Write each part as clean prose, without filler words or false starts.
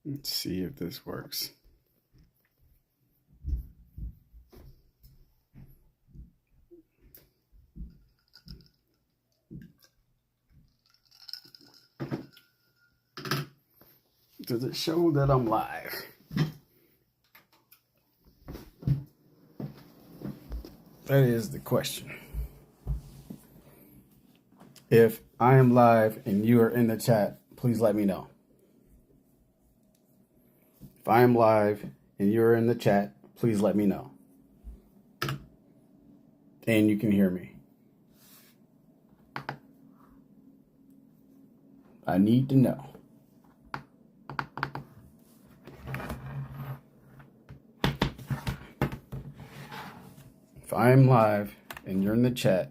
Let's see if this works. Does it show that I'm live? That is the question. If I am live and you are in the chat, please let me know. If I am live and you're in the chat, please let me know. And you can hear me. I need to know. If I am live and you're in the chat,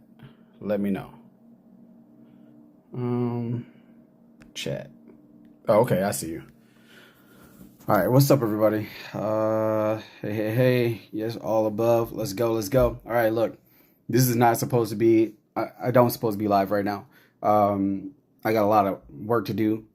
let me know. Chat. Oh, okay, I see you. All right, what's up, everybody? Hey. Yes, all above. Let's go. All right, look, this is not supposed to be. I don't supposed to be live right now. I got a lot of work to do.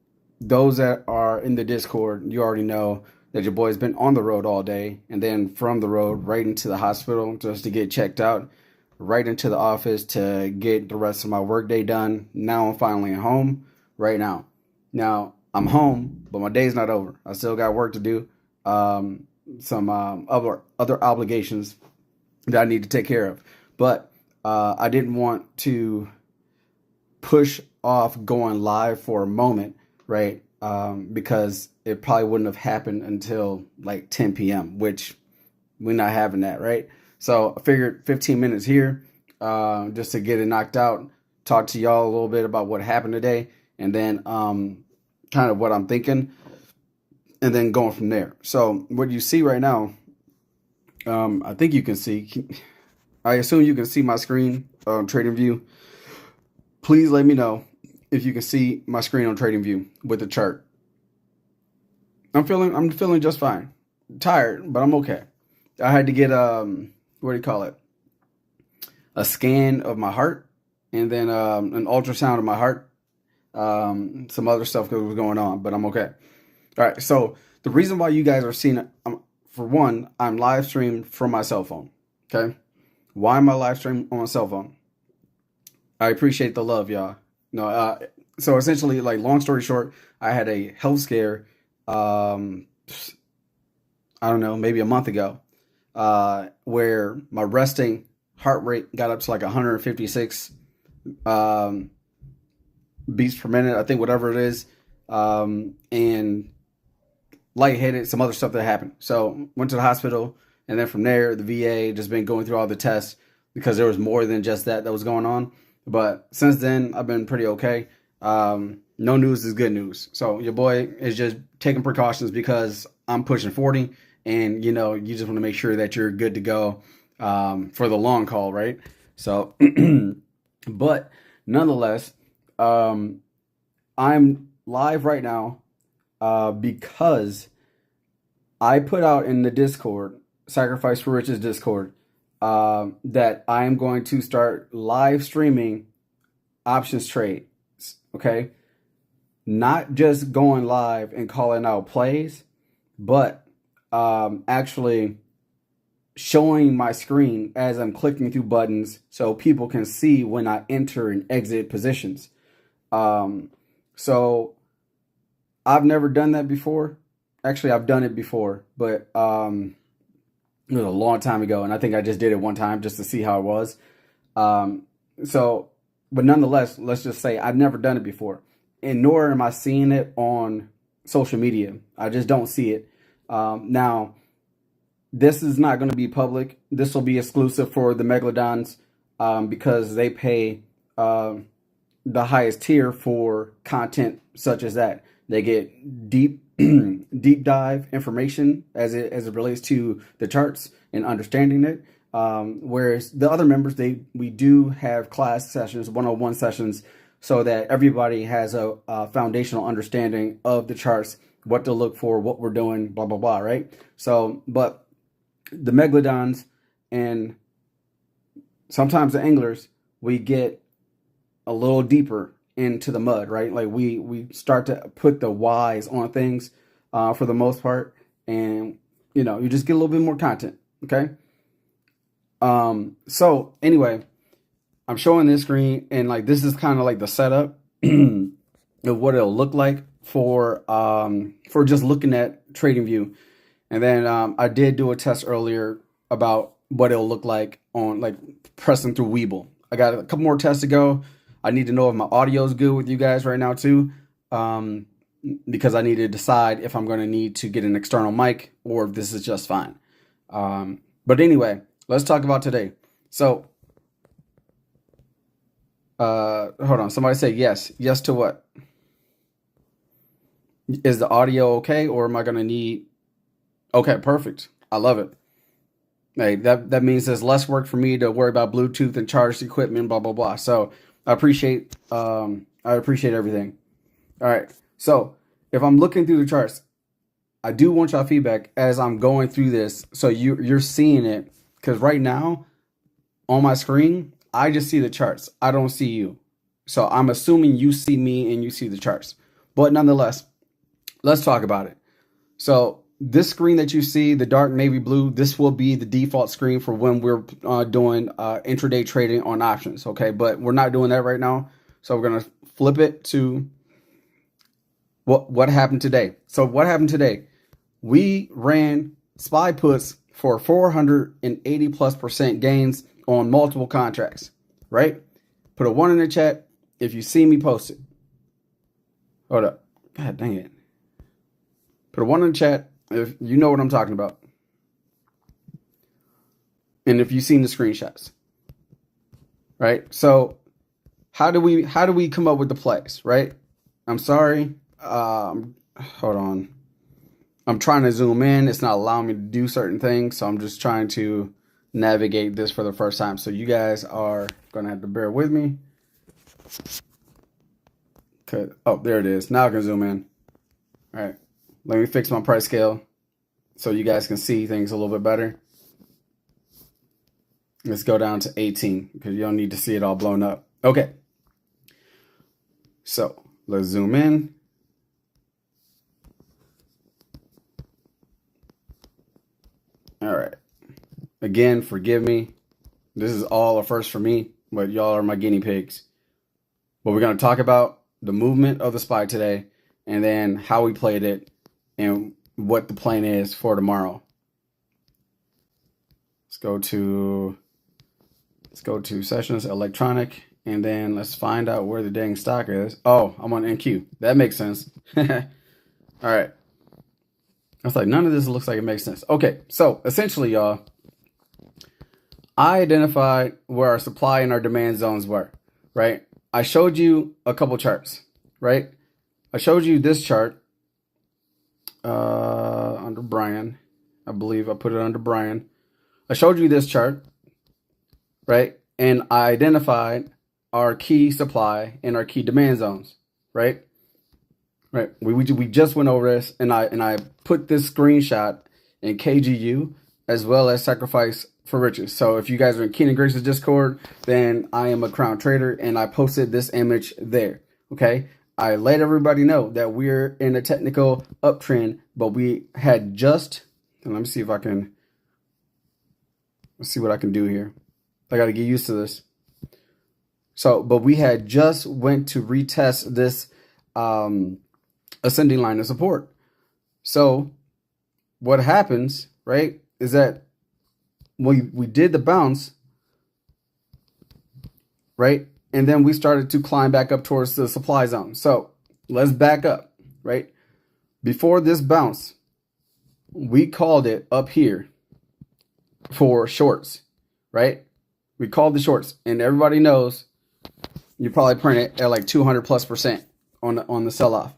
Those that are in the Discord, you already know that your boy's been on the road all day, and then from the road right into the hospital just to get checked out, right into the office to get the rest of my workday done. Now I'm finally home right now. Now I'm home, but my day's not over. I still got work to do. Some other obligations that I need to take care of. But I didn't want to push off going live for a moment, right? Because it probably wouldn't have happened until like 10 p.m., which we're not having that, right? So I figured 15 minutes here just to get it knocked out, talk to y'all a little bit about what happened today, and then kind of what I'm thinking, and then going from there. So what you see right now, I think you can see, I assume you can see my screen on TradingView. Please let me know if you can see my screen on TradingView with the chart. I'm feeling just fine. Tired, but I'm okay. I had to get what do you call it? A scan of my heart, and then an ultrasound of my heart. Some other stuff was going on, but I'm okay. All right. So the reason why you guys are seeing it, for one, I'm live streamed from my cell phone. Okay. Why am I live streaming on my cell phone? I appreciate the love, y'all. No, so essentially, like, long story short, I had a health scare. I don't know, maybe a month ago, where my resting heart rate got up to like 156 beats per minute, I think, whatever it is, and lightheaded, some other stuff that happened. So went to the hospital, and then from there, the VA, just been going through all the tests because there was more than just that was going on. But since then, I've been pretty okay. No news is good news. So your boy is just taking precautions because I'm pushing 40, and you just want to make sure that you're good to go for the long haul, right? So, but nonetheless, I'm live right now because I put out in the Discord, Sacrifice for Riches Discord, that I am going to start live streaming options trades, okay? Not just going live and calling out plays, but actually showing my screen as I'm clicking through buttons so people can see when I enter and exit positions. So I've never done that before. Actually, I've done it before, but it was a long time ago, and I think I just did it one time just to see how it was. But nonetheless, let's just say I've never done it before, and nor am I seeing it on social media. I just don't see it. Now, this is not going to be public. This will be exclusive for the Megalodons because they pay the highest tier for content such as that. They get deep dive information as it relates to the charts and understanding it. Whereas the other members, we do have class sessions, one-on-one sessions, so that everybody has a foundational understanding of the charts, what to look for, what we're doing, blah, blah, blah, right? So, but the Megalodons and sometimes the anglers, we get a little deeper into the mud, right? Like we start to put the whys on things. for the most part, and you just get a little bit more content. Okay. So anyway, I'm showing this screen, and like this is kind of like the setup of what it'll look like for just looking at TradingView. And then I did do a test earlier about what it'll look like on like pressing through Webull. I got a couple more tests to go. I need to know if my audio is good with you guys right now too, because I need to decide if I'm going to need to get an external mic or if this is just fine. But anyway, let's talk about today. So, hold on. Somebody say yes. Yes to what? Is the audio okay, or am I going to need... Okay, perfect. I love it. Hey, that means there's less work for me to worry about Bluetooth and charged equipment, blah, blah, blah. So I appreciate everything. All right. So if I'm looking through the charts, I do want y'all feedback as I'm going through this. So you're seeing it, because right now on my screen, I just see the charts. I don't see you. So I'm assuming you see me and you see the charts. But nonetheless, let's talk about it. So this screen that you see, the dark navy blue, this will be the default screen for when we're doing intraday trading on options. Okay, but we're not doing that right now. So we're going to flip it to what happened today. So what happened today? We ran SPY puts for 480+% gains on multiple contracts, right? Put a 1 in the chat if you see me post it. Hold up. God dang it. Put a 1 in the chat if you know what I'm talking about. And if you've seen the screenshots. Right? So how do we come up with the plays, right? I'm sorry. Hold on. I'm trying to zoom in. It's not allowing me to do certain things. So I'm just trying to navigate this for the first time. So you guys are going to have to bear with me. Oh, there it is. Now I can zoom in. All right. Let me fix my price scale so you guys can see things a little bit better. Let's go down to 18 because you don't need to see it all blown up. Okay. So let's zoom in. All right. Again, forgive me. This is all a first for me, but y'all are my guinea pigs. But we're going to talk about the movement of the SPY today, and then how we played it and what the plan is for tomorrow. Let's go to sessions, electronic, and then let's find out where the dang stock is. Oh, I'm on NQ. That makes sense. All right. I was like, none of this looks like it makes sense. Okay, so essentially, y'all, I identified where our supply and our demand zones were, right? I showed you a couple charts, right? I showed you this chart under Brian. I believe I put it under Brian. I showed you this chart, right? And I identified our key supply and our key demand zones, right? Right. We just went over this, and I put this screenshot in KGU as well as Sacrifice for Riches. So if you guys are in Keenan Grace's Discord, then I am a Crown Trader, and I posted this image there. Okay. I let everybody know that we're in a technical uptrend, but we had just, and let me see if I can, let's see what I can do here. I got to get used to this. So, but we had just went to retest this ascending line of support. So what happens, right, is that we did the bounce, right? And then we started to climb back up towards the supply zone. So let's back up, right? Before this bounce, we called it up here for shorts, right? We called the shorts, and everybody knows you probably print it at like 200+% on the sell-off,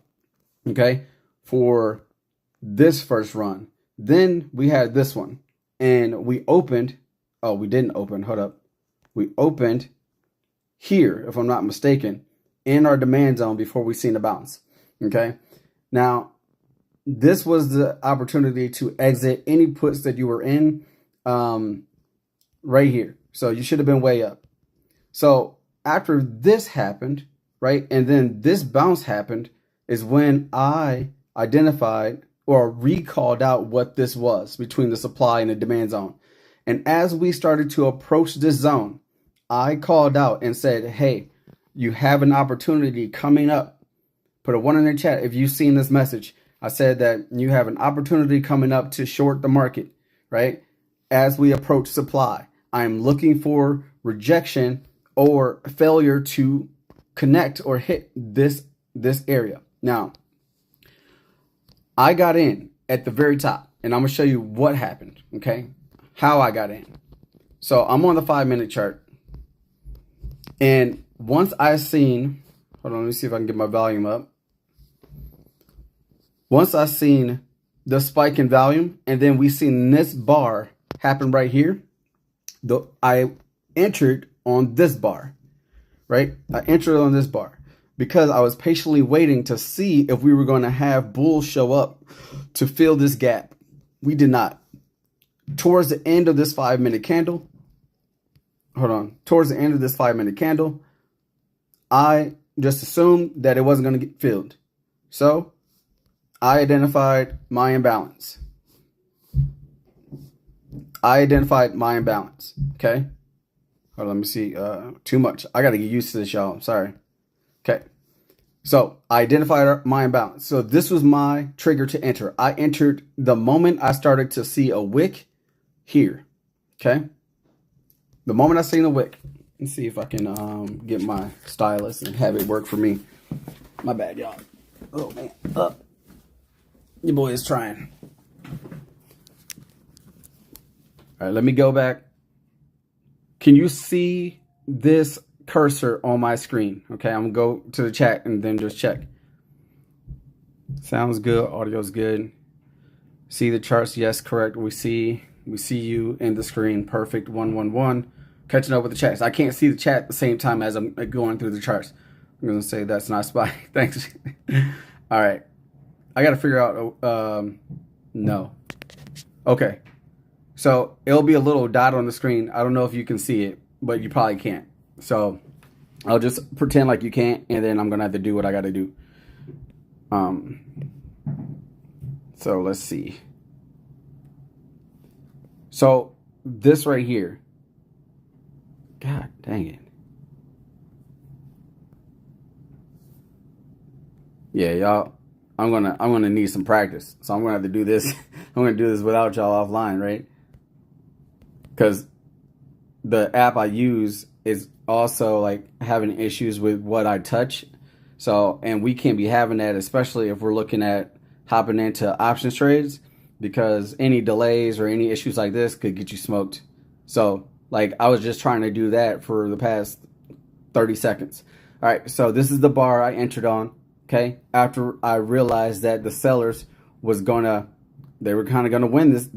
okay, for this first run. Then we had this one, and we opened. Oh, we didn't open. Hold up. We opened here, if I'm not mistaken, in our demand zone before we seen the bounce. Okay. Now, this was the opportunity to exit any puts that you were in right here. So you should have been way up. So after this happened, right, and then this bounce happened, is when I identified or recalled out what this was between the supply and the demand zone. And as we started to approach this zone, I called out and said, hey, you have an opportunity coming up. Put a 1 in the chat if you've seen this message. I said that you have an opportunity coming up to short the market, right? As we approach supply, I'm looking for rejection or failure to connect or hit this area. Now, I got in at the very top, and I'm going to show you what happened, okay? How I got in. So I'm on the 5-minute chart. And once I seen, hold on, let me see if I can get my volume up. Once I seen the spike in volume, and then we seen this bar happen right here, I entered on this bar, right? I entered on this bar because I was patiently waiting to see if we were going to have bulls show up to fill this gap. We did not. Towards the end of this 5-minute candle, towards the end of this 5-minute candle, I just assumed that it wasn't going to get filled. So I identified my imbalance. Okay. Hold on, let me see. Too much. I got to get used to this, y'all. I'm sorry. Okay. So I identified my imbalance. So this was my trigger to enter. I entered the moment I started to see a wick here. Okay. The moment I seen a wick. Let's see if I can get my stylus and have it work for me. My bad, y'all. Oh, man. Your boy is trying. All right, let me go back. Can you see this cursor on my screen? Okay, I'm going to go to the chat and then just check. Sounds good. Audio's good. See the charts? Yes, correct. We see you in the screen. Perfect. 111. Catching up with the chats. I can't see the chat at the same time as I'm going through the charts. I'm going to say that's not spy. Thanks. All right. I got to figure out. No. Okay. So it'll be a little dot on the screen. I don't know if you can see it, but you probably can't. So I'll just pretend like you can't, and then I'm going to have to do what I got to do. So let's see. So this right here. God dang it. Yeah, y'all. I'm gonna need some practice. So I'm gonna have to do this. I'm gonna do this without y'all offline, right? Because the app I use is also like having issues with what I touch. So, and we can't be having that, especially if we're looking at hopping into options trades, because any delays or any issues like this could get you smoked. So, like, I was just trying to do that for the past 30 seconds. All right, so this is the bar I entered on. Okay, after I realized that the sellers was they were kind of gonna win this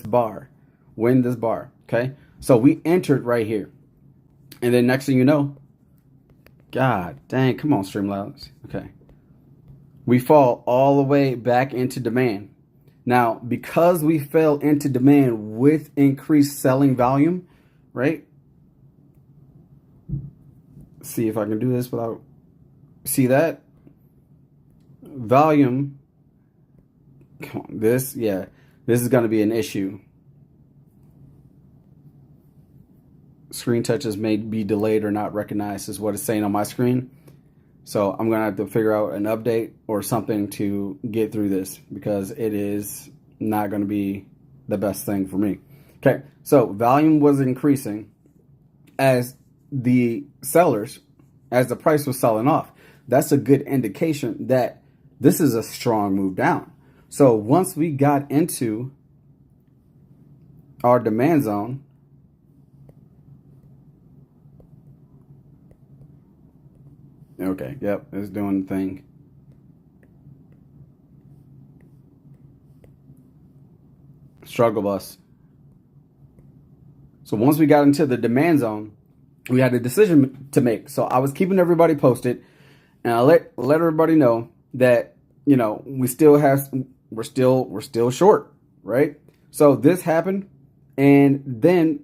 bar. Okay, so we entered right here, and then next thing you know, God dang, come on, Streamlabs. Okay, we fall all the way back into demand. Now, because we fell into demand with increased selling volume, right? Let's see if I can do this without. See that? Volume. Come on, this is going to be an issue. Screen touches may be delayed or not recognized is what it's saying on my screen. So I'm going to have to figure out an update or something to get through this, because it is not going to be the best thing for me. Okay, so volume was increasing as the price was selling off. That's a good indication that this is a strong move down. So once we got into our demand zone, okay, yep, it's doing the thing. Struggle bus. So once we got into the demand zone, we had a decision to make. So I was keeping everybody posted. And I let everybody know that, you know, we're still short, right? So this happened, and then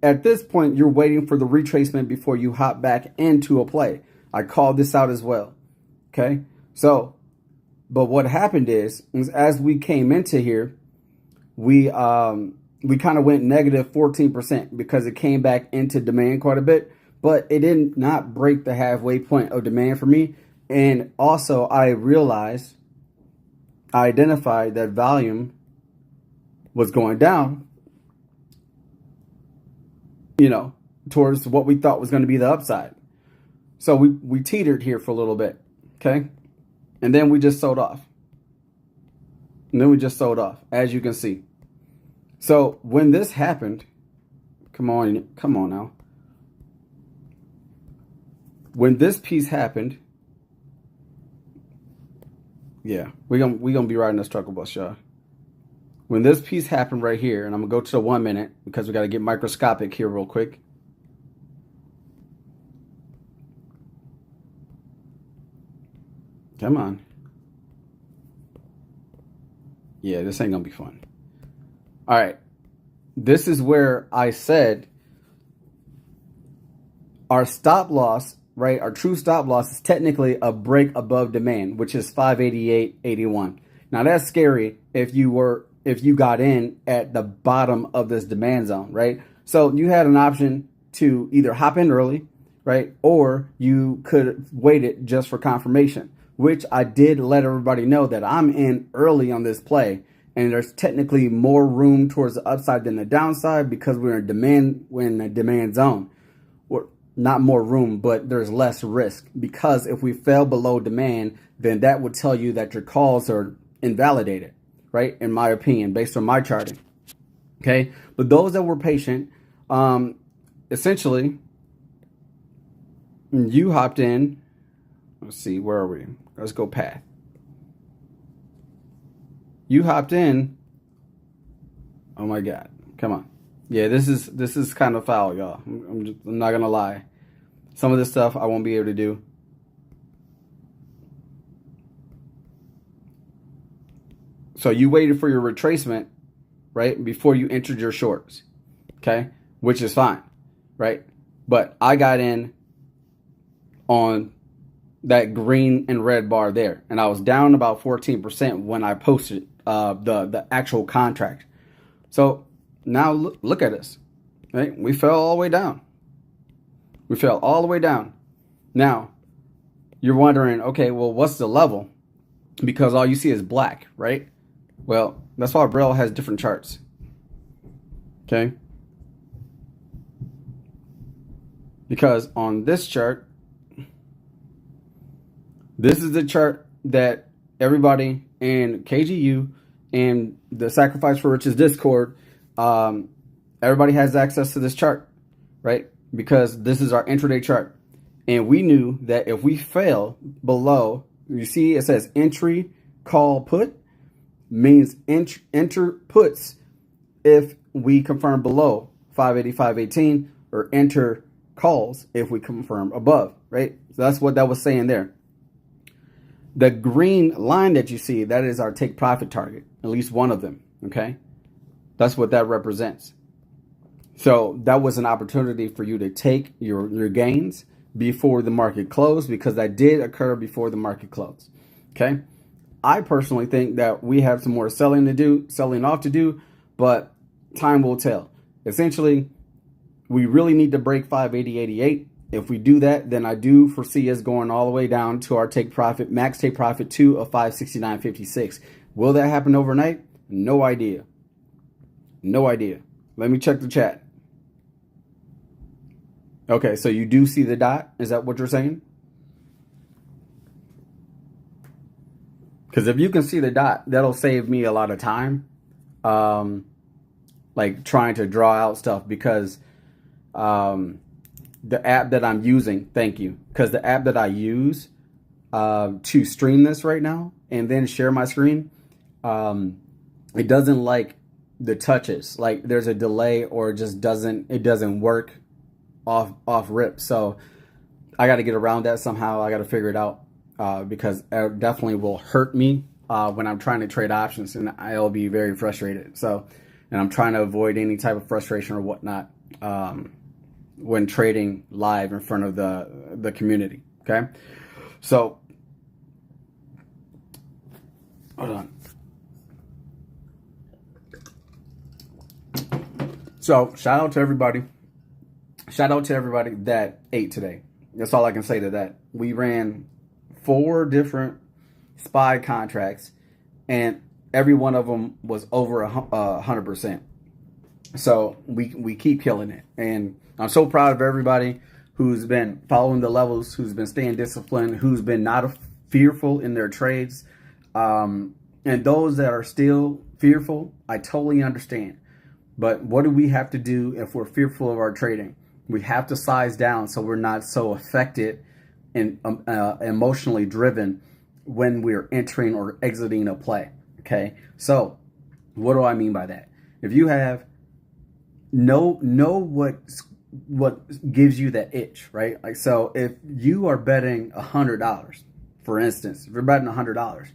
at this point you're waiting for the retracement before you hop back into a play. I called this out as well. Okay, so But what happened is as we came into here, we kind of went negative 14% because it came back into demand quite a bit, but it did not break the halfway point of demand for me. And also I identified that volume was going down, towards what we thought was going to be the upside. So we teetered here for a little bit, okay? And then we just sold off. As you can see. So when this happened, come on now. When this piece happened, yeah, we're gonna be riding a struggle bus, y'all. When this piece happened right here, and I'm gonna go to the 1 minute because we got to get microscopic here real quick. Come on. Yeah, this ain't gonna be fun. All right. This is where I said our stop loss, right? Our true stop loss is technically a break above demand, which is 588.81. Now that's scary if you got in at the bottom of this demand zone, right? So you had an option to either hop in early, right? Or you could wait it just for confirmation, which I did let everybody know that I'm in early on this play. And there's technically more room towards the upside than the downside because we're in a demand zone. Or not more room, but there's less risk. Because if we fell below demand, then that would tell you that your calls are invalidated, right? In my opinion, based on my charting. Okay. But those that were patient, essentially, you hopped in. Let's see, where are we? Let's go path. You hopped in. Oh my God. Come on. Yeah, this is kind of foul, y'all. I'm not going to lie. Some of this stuff I won't be able to do. So you waited for your retracement, right? Before you entered your shorts. Okay? Which is fine, right? But I got in on that green and red bar there. And I was down about 14% when I posted the actual contract. So now look at us, right? We fell all the way down. Now you're wondering, okay, well, what's the level? Because all you see is black, right? Well, that's why Braille has different charts. Okay. Because on this chart, this is the chart that everybody in KGU and the Sacrifice for Riches Discord, everybody has access to this chart, right? Because this is our intraday chart. And we knew that if we fail below, you see it says entry call put, means enter puts if we confirm below 585.18, or enter calls if we confirm above, right? So that's what that was saying there. The green line that you see, that is our take profit target, at least one of them, okay? That's what that represents. So that was an opportunity for you to take your gains before the market closed, because that did occur before the market closed, okay? I personally think that we have some more selling off to do, but time will tell. Essentially, we really need to break 580.88. If we do that, then I do foresee us going all the way down to our max take profit 2 of 569.56. Will that happen overnight? No idea. Let me check the chat. Okay, so you do see the dot? Is that what you're saying? Because if you can see the dot, that'll save me a lot of time. Like trying to draw out stuff, because the app that I'm using, thank you, because the app that I use to stream this right now and then share my screen, it doesn't like the touches. Like there's a delay, or it just doesn't work off rip. So I got to get around that somehow. I got to figure it out, because it definitely will hurt me when I'm trying to trade options, and I'll be very frustrated. So, and I'm trying to avoid any type of frustration or whatnot when trading live in front of the community. Okay, so Hold on. So shout out to everybody. Shout out to everybody that ate today. That's all I can say to that. We ran 4 different SPY contracts, and every one of them was over 100%. So we keep killing it, and I'm so proud of everybody who's been following the levels, who's been staying disciplined, who's been not fearful in their trades, and those that are still fearful, I totally understand. But what do we have to do if we're fearful of our trading? We have to size down so we're not so affected and emotionally driven when we're entering or exiting a play. Okay, so what do I mean by that? If you have know what gives you that itch, right? Like, so if you are betting $100, for instance, if you're betting $100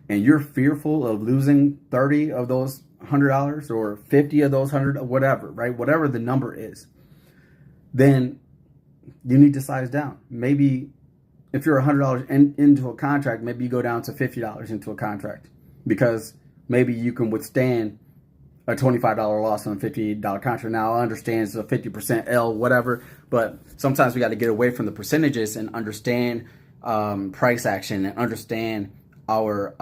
and you're fearful of losing 30 of those $100 or 50 of those 100, whatever, right? Whatever the number is, then you need to size down. Maybe if you're $100 into a contract, maybe you go down to $50 into a contract, because maybe you can withstand a $25 loss on a $50 contract. Now, I understand it's a 50% L, whatever, but sometimes we got to get away from the percentages and understand price action and understand our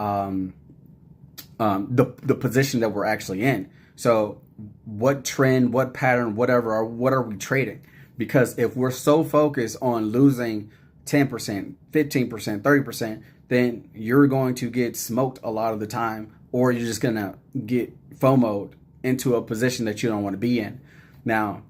the position that we're actually in. So what trend, what pattern, whatever, or what are we trading? Because if we're so focused on losing 10%, 15%, 30%, then you're going to get smoked a lot of the time, or you're just going to get FOMO'd into a position that you don't want to be in. Now,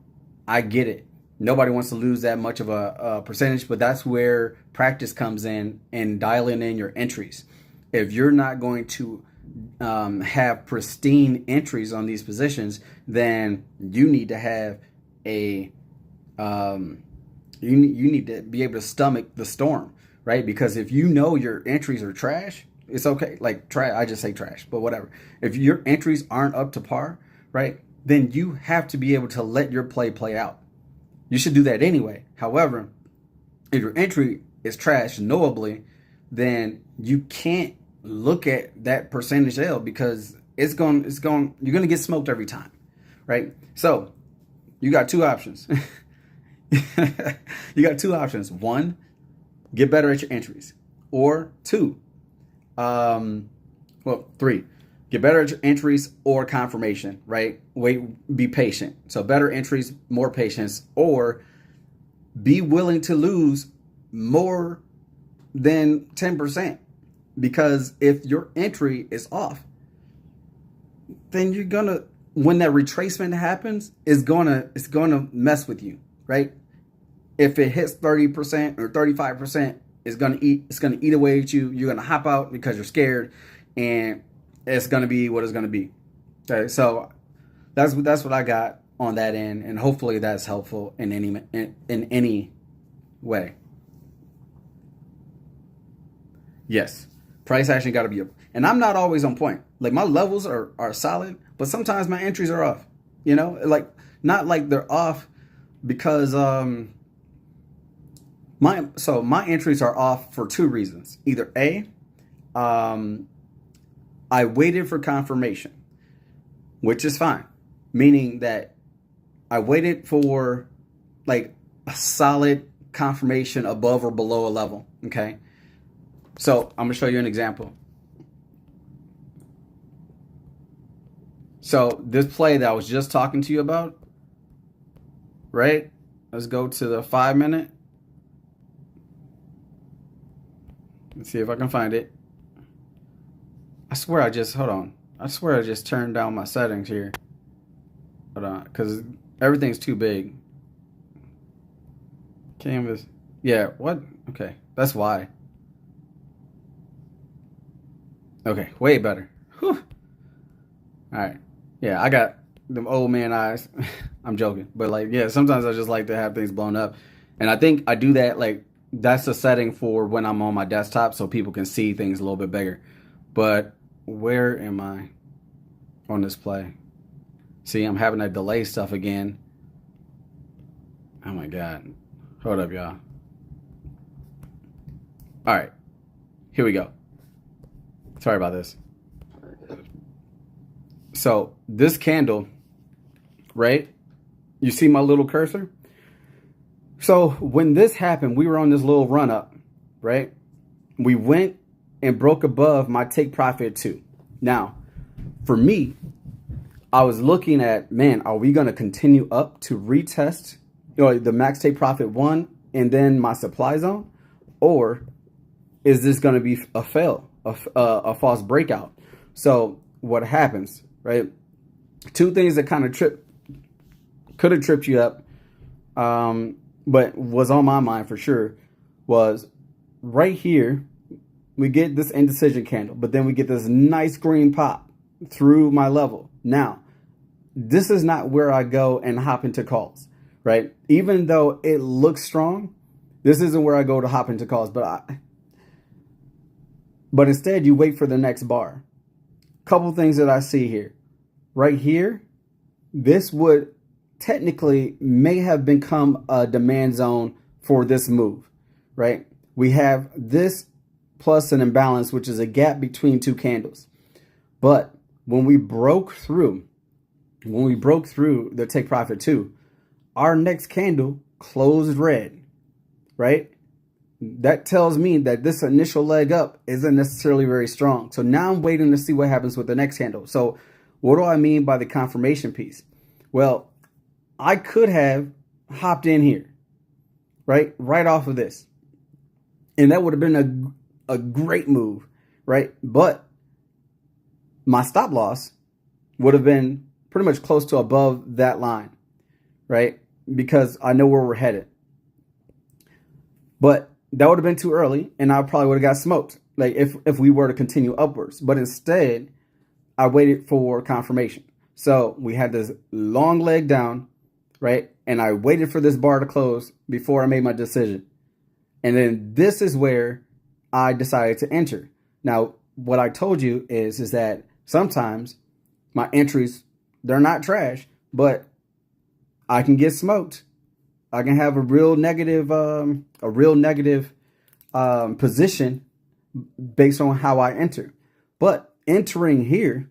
I get it. Nobody wants to lose that much of a percentage, but that's where practice comes in and dialing in your entries. If you're not going to have pristine entries on these positions, then you need to have a you need to be able to stomach the storm, right? Because if you know your entries are trash, it's okay. Like trash, I just say trash, but whatever. If your entries aren't up to par, right, then you have to be able to let your play out. You should do that anyway. However, if your entry is trash knowably, then you can't look at that percentage L, because you're going to get smoked every time, right? So you got 2 options. You got 2 options. 1, get better at your entries, or 2, 3, get better at your entries or confirmation, right? Wait, be patient. So better entries, more patience, or be willing to lose more than 10%. Because if your entry is off, then you're gonna, when that retracement happens, it's gonna mess with you, right? If it hits 30% or 35%, it's gonna eat away at you. You're gonna hop out because you're scared, and it's gonna be what it's gonna be. Okay, so that's what I got on that end, and hopefully that's helpful in any way. Yes, price action got to be up, and I'm not always on point. Like, my levels are solid, but sometimes my entries are off. You know, like, not like they're off because my entries are off for 2 reasons. Either A, I waited for confirmation, which is fine, meaning that I waited for like a solid confirmation above or below a level. Okay, so I'm gonna show you an example. So this play that I was just talking to you about, right? Let's go to the 5-minute. Let's see if I can find it. I swear I just turned down my settings here. Hold on, because everything's too big. Canvas. Yeah, what? Okay, that's why. Okay, way better. Whew. All right. Yeah, I got them old man eyes. I'm joking. But, like, yeah, sometimes I just like to have things blown up. And I think I do that, like, that's a setting for when I'm on my desktop so people can see things a little bit bigger. But where am I on this play? See, I'm having that delay stuff again. Oh, my God. Hold up, y'all. All right. Here we go. Sorry about this. So this candle, right? You see my little cursor? So when this happened, we were on this little run up, right? We went and broke above my take profit 2. Now, for me, I was looking at, man, are we going to continue up to retest the max take profit 1 and then my supply zone? Or is this going to be a fail, a false breakout? So what happens, right? Two things that kind of could have tripped you up, but was on my mind for sure, was right here, we get this indecision candle, but then we get this nice green pop through my level. Now, this is not where I go and hop into calls, right? Even though it looks strong, this isn't where I go to hop into calls, but instead you wait for the next bar. Couple things that I see here. Right here, this would technically may have become a demand zone for this move, right? We have this plus an imbalance, which is a gap between two candles. But when we broke through the take profit 2, our next candle closed red, right? That tells me that this initial leg up isn't necessarily very strong. So now I'm waiting to see what happens with the next candle. So what do I mean by the confirmation piece? Well, I could have hopped in here, right off of this. And that would have been a great move, right? But my stop loss would have been pretty much close to above that line, right? Because I know where we're headed. But that would have been too early, and I probably would have got smoked, like if we were to continue upwards. But instead, I waited for confirmation. So we had this long leg down, right? And I waited for this bar to close before I made my decision. And then this is where I decided to enter. Now, what I told you is that sometimes my entries, they're not trash, but I can get smoked. I can have a real negative position based on how I enter. But entering here,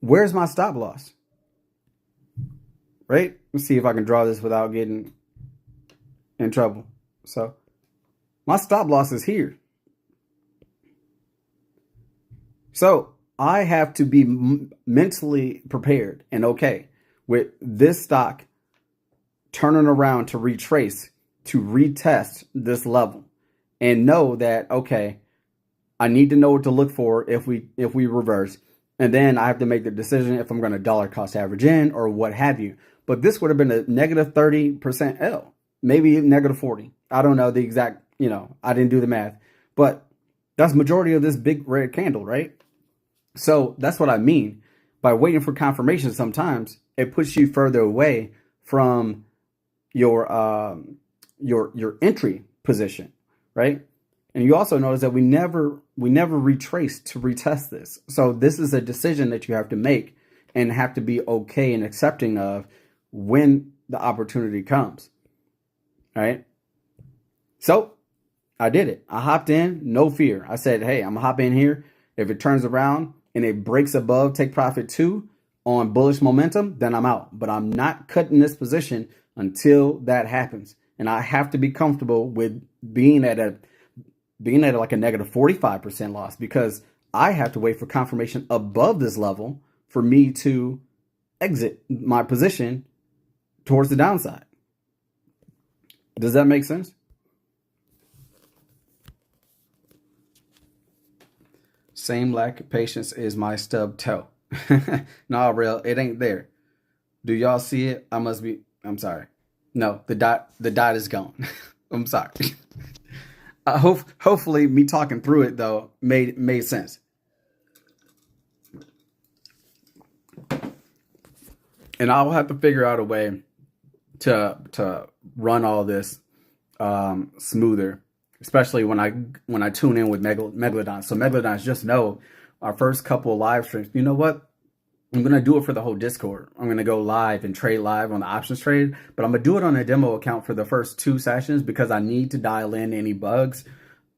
where's my stop loss? Right? Let's see if I can draw this without getting in trouble. So my stop loss is here. So I have to be mentally prepared and okay with this stock turning around to retrace, to retest this level, and know that, okay, I need to know what to look for if we reverse. And then I have to make the decision if I'm going to dollar cost average in or what have you. But this would have been a negative 30% L, maybe negative 40. I don't know the exact, I didn't do the math, but that's majority of this big red candle, right? So that's what I mean by waiting for confirmation. Sometimes it puts you further away from your entry position, right? And you also notice that we never retrace to retest this. So this is a decision that you have to make and have to be okay and accepting of when the opportunity comes. All right. So I did it. I hopped in, no fear. I said, hey, I'm gonna hop in here. If it turns around and it breaks above take profit 2 on bullish momentum, then I'm out. But I'm not cutting this position until that happens. And I have to be comfortable with being at like a negative 45% loss, because I have to wait for confirmation above this level for me to exit my position towards the downside. Does that make sense? Same lack of patience is my stub toe. No, real, it ain't there. Do y'all see it? I'm sorry. No, the dot is gone. I'm sorry. Hopefully me talking through it though made sense. And I'll have to figure out a way to run all this smoother, especially when I tune in with Megalodons. So Megalodons, just know our first couple of live streams, you know what? I'm going to do it for the whole Discord. I'm going to go live and trade live on the options trade, but I'm going to do it on a demo account for the first 2 sessions because I need to dial in any bugs.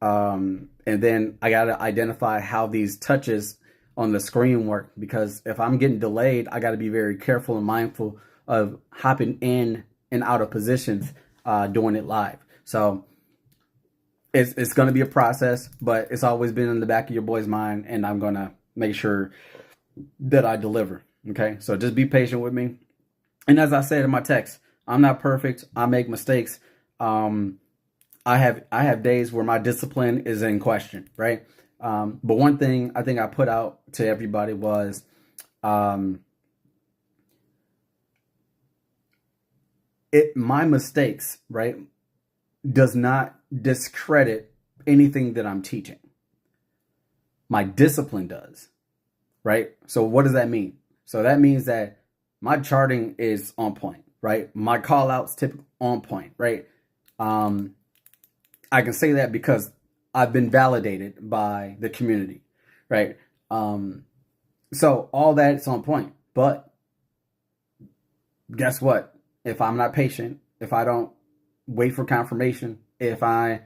And then I got to identify how these touches on the screen work, because if I'm getting delayed, I got to be very careful and mindful of hopping in and out of positions doing it live. So it's going to be a process, but it's always been in the back of your boy's mind, and I'm going to make sure that I deliver. Okay, so just be patient with me. And as I said in my text, I'm not perfect. I make mistakes. I have days where my discipline is in question, right? But one thing I think I put out to everybody was my mistakes, right, does not discredit anything that I'm teaching. My discipline does, right? So what does that mean? So that means that my charting is on point, right? My call outs typically on point, right? I can say that because I've been validated by the community, right? So all that's on point. But guess what? If I'm not patient, if I don't wait for confirmation, if I'm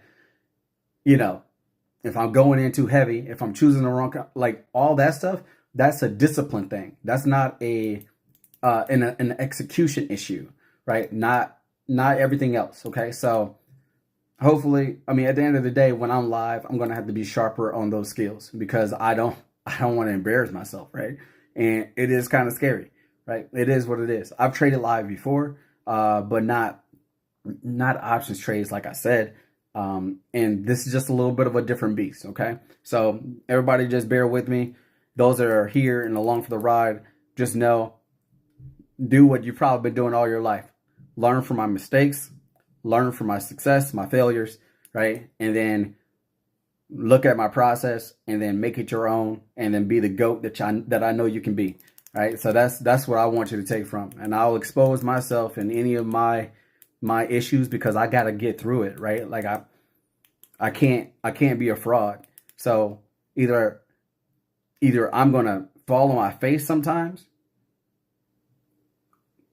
going in too heavy, if I'm choosing the wrong, like all that stuff, that's a discipline thing. That's not an execution issue, right? Not everything else. Okay. So hopefully, I mean, at the end of the day, when I'm live, I'm going to have to be sharper on those skills, because I don't want to embarrass myself. Right. And it is kind of scary, right? It is what it is. I've traded live before, but not options trades, like I said. And this is just a little bit of a different beast. Okay. So everybody just bear with me. Those that are here and along for the ride, just know, do what you've probably been doing all your life. Learn from my mistakes, learn from my success, my failures, right? And then look at my process and then make it your own, and then be the GOAT that I know you can be, right? So that's what I want you to take from. And I'll expose myself in any of my issues, because I got to get through it, right? Like I can't be a fraud. So either I'm going to fall on my face sometimes,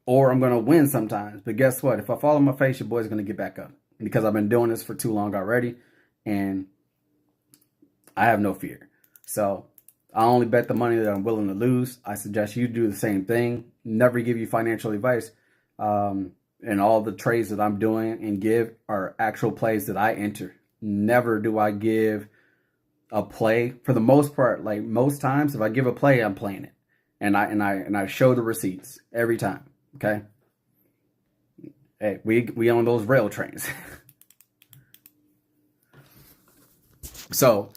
or I'm going to win sometimes. But guess what? If I fall on my face, your boy's going to get back up, because I've been doing this for too long already, and I have no fear. So I only bet the money that I'm willing to lose. I suggest you do the same thing. Never give you financial advice. And all the trades that I'm doing and give are actual plays that I enter. Never do I give a play. For the most part, like most times, if I give a play, I'm playing it, and I show the receipts every time. Okay. Hey, we own those rail trains. So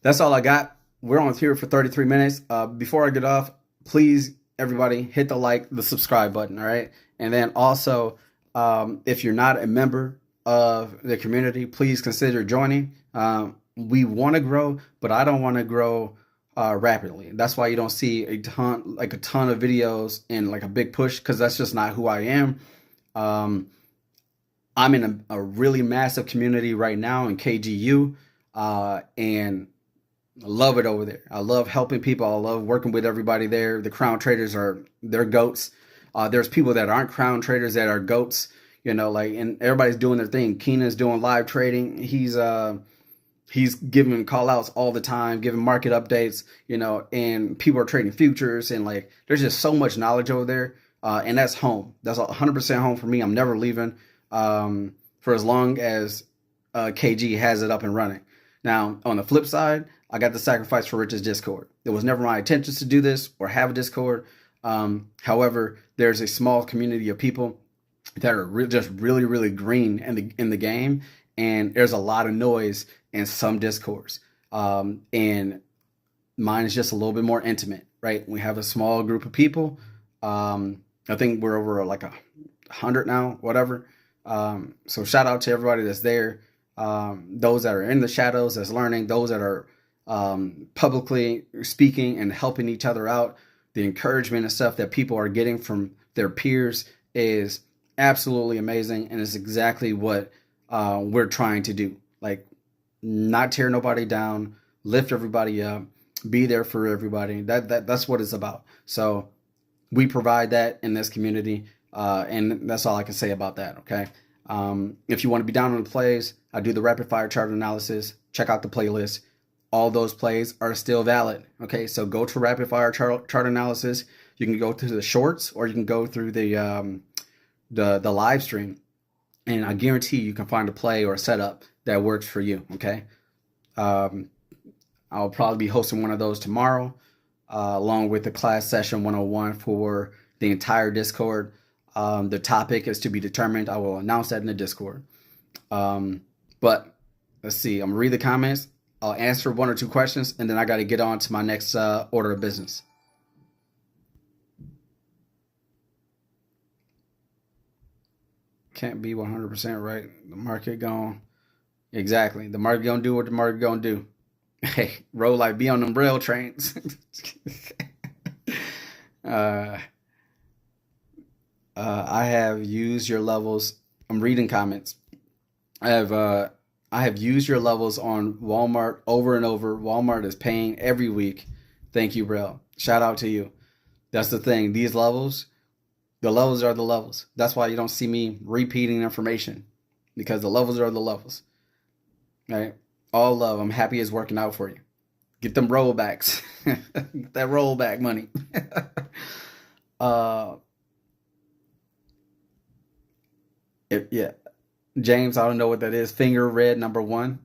that's all I got. We're on here for 33 minutes. Before I get off, please, everybody, hit the subscribe button. All right. And then also, if you're not a member of the community, please consider joining. We want to grow, but I don't want to grow rapidly. That's why you don't see a ton of videos and like a big push, because that's just not who I am. I'm in a really massive community right now in KGU, and I love it over there. I love helping people. I love working with everybody there. The crown traders they're goats. There's people that aren't crown traders that are goats, and everybody's doing their thing. Keenan's doing live trading. He's giving call outs all the time, giving market updates, and people are trading futures, and there's just so much knowledge over there. And that's home. That's 100% home for me. I'm never leaving for as long as KG has it up and running. Now, on the flip side, I got the Sacrifice for Riches Discord. It was never my intentions to do this or have a Discord. However, there's a small community of people that are just really, really green in the game, and there's a lot of noise in some Discords. And mine is just a little bit more intimate, right? We have a small group of people. I think we're over 100 now, whatever. So shout out to everybody that's there. Those that are in the shadows, that's learning, those that are publicly speaking and helping each other out. The encouragement and stuff that people are getting from their peers is absolutely amazing, and it's exactly what we're trying to do. Not tear nobody down, lift everybody up, be there for everybody. That's what it's about. So we provide that in this community, and that's all I can say about that. Okay. If you want to be down on the plays, I do the rapid fire chart analysis. Check out the playlist. all those plays are still valid. Okay, so go to rapid fire chart analysis. You can go through the shorts, or you can go through the live stream, and I guarantee you can find a play or a setup that works for you. Okay, I'll probably be hosting one of those tomorrow, along with the class session 101 for the entire Discord. The topic is to be determined. I will announce that in the Discord. But let's see. I'm gonna read the comments. I'll answer one or two questions, and then I got to get on to my next order of business. Can't be 100% right. The market gone. Exactly. The market gonna do what the market gonna do. Hey, roll like be on them rail trains. I have used your levels. I'm reading comments. I have used your levels on Walmart over and over. Walmart is paying every week. Thank you, Braille. Shout out to you. That's the thing. These levels, the levels are the levels. That's why you don't see me repeating information, because the levels are the levels. Right? All love. I'm happy it's working out for you. Get them rollbacks. Get that rollback money. Yeah. James, I don't know what that is. Finger red number 1.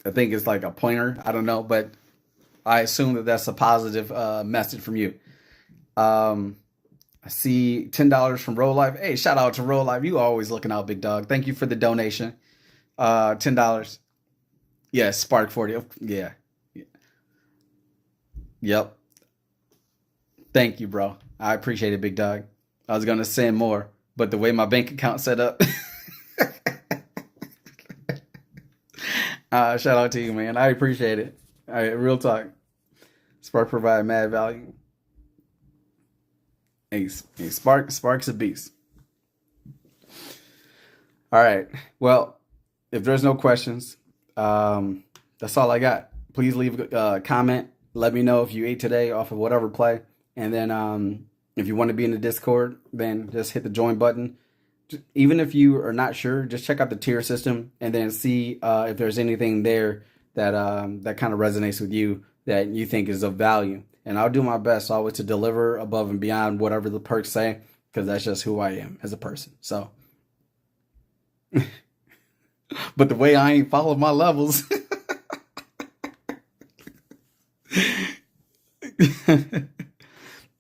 I think it's like a pointer. I don't know, but I assume that that's a positive message from you. I see $10 from Roll Life. Hey, shout out to Roll Life. You always looking out, big dog. Thank you for the donation. $10. Yes, Spark 40. Yeah. Yep. Thank you, bro. I appreciate it, big dog. I was gonna send more, but the way my bank account set up. Shout out to you, man. I appreciate it. All right, real talk. Spark provide mad value. Hey, Spark's a beast. All right. Well, if there's no questions, that's all I got. Please leave a comment. Let me know if you ate today off of whatever play. And then if you want to be in the Discord, then just hit the join button. Even if you are not sure, just check out the tier system and then see if there's anything there that that kind of resonates with you, that you think is of value. And I'll do my best always to deliver above and beyond whatever the perks say, because that's just who I am as a person. So, but the way I ain't followed my levels.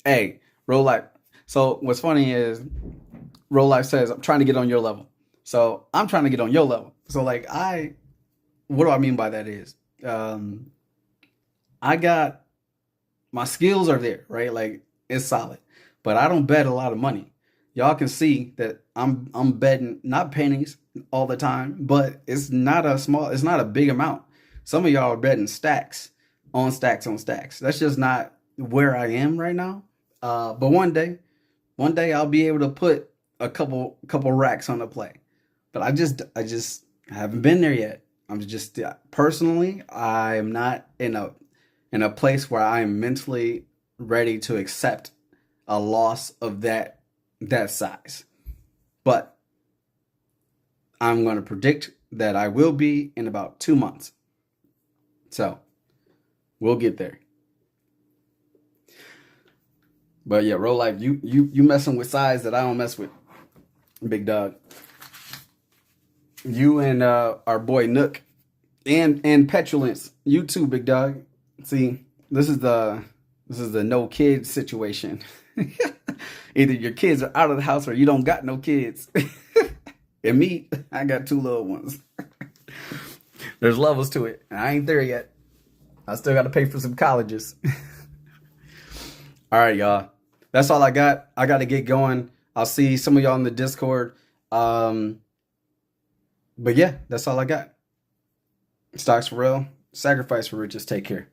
Hey, Roll Life. So what's funny is Roll Life says, I'm trying to get on your level. So I'm trying to get on your level. So like what do I mean by that is, I got, my skills are there, right? Like it's solid, but I don't bet a lot of money. Y'all can see that I'm betting not pennies all the time, but it's not a big amount. Some of y'all are betting stacks on stacks on stacks. That's just not where I am right now. But one day I'll be able to put a couple racks on the play. But I just haven't been there yet. I'm just personally, I'm not in a place where I am mentally ready to accept a loss of that size. But I'm going to predict that I will be in about 2 months. So we'll get there. But yeah, Roll Life, you messing with size that I don't mess with, big dog. You and our boy Nook and Petulance, you too, big dog. See, this is the no kids situation. Either your kids are out of the house or you don't got no kids. And me, I got 2 little ones. There's levels to it, and I ain't there yet. I still got to pay for some colleges. All right, y'all. That's all I got. I got to get going. I'll see some of y'all in the Discord. But yeah, that's all I got. Stocks for real. Sacrifice for riches. Take care.